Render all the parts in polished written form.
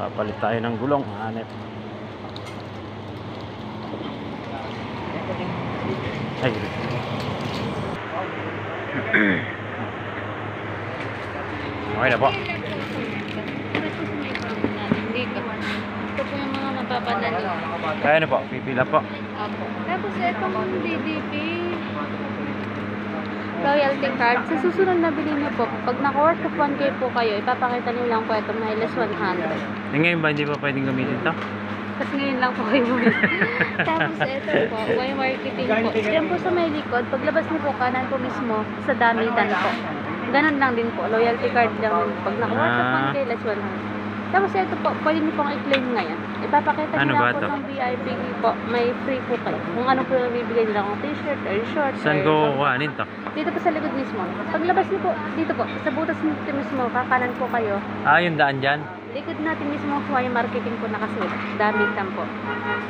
Papalit tayo ng gulong, hanep. Ay. Okay na po. Ito po yung mga mapapanalo. Kaya na po, pipila po. Opo. Tapos itong DDP loyalty card, sa susunod na bilhin niyo po, pag naka-worth of 1K po kayo, ipapakita niyo lang po itong minus 100. Ngayon ba hindi pa pwedeng gamitin to? Kasi ngayon lang po kayo. Tapos ito po, may marketing po. Yan po sa may likod, paglabas niyo po kanan po mismo sa damitan po. Ganun lang din po, loyalty card lang. Pag naka-worth of 1K, less 100. Tapos ito po, pwede niyo pong i-claim ngayon. Ipapakita niyo lang po ng VIP po, may free po kayo. Kung ano po yung bibigay nila, kung t-shirt or short. Saan ko kukuhanin to? Dito po sa likod mismo. Paglabas niyo po, dito po, sa butas nito mismo, kakanan po kayo. Ah, yung daan dyan? Likod natin mismo po yung marketing po nakasulat. Damitan po.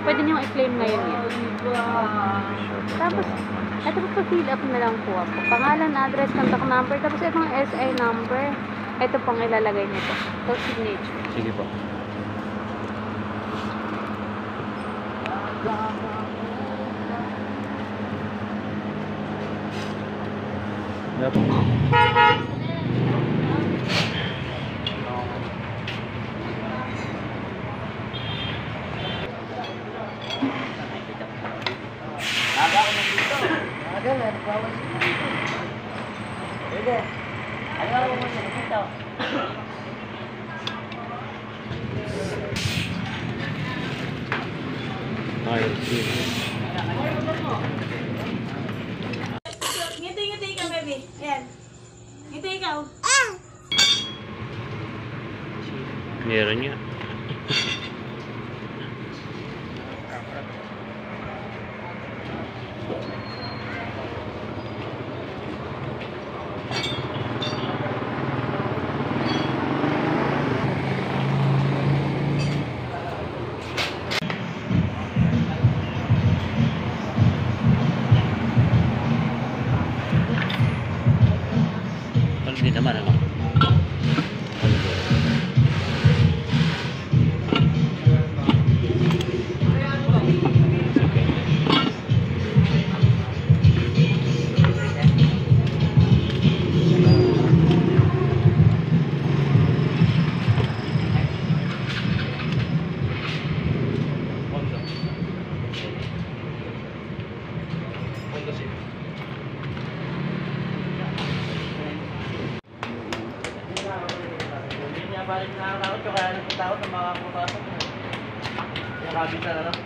Pwede niyo i-claim ngayon yan. Tapos, ito po fill up na lang po ako. Pangalan, address, contact number, tapos itong SI number. Ito pong ilalagay niyo po. Ito signature. Sige po. Yep. Ngiti-ngiti ka, baby. Yan. Ngiti ikaw. Meron nga. Hindi naman ano. Balik na ang takot, kaya nagtatawag ng mga pumapasok. Yung kabitan na lang.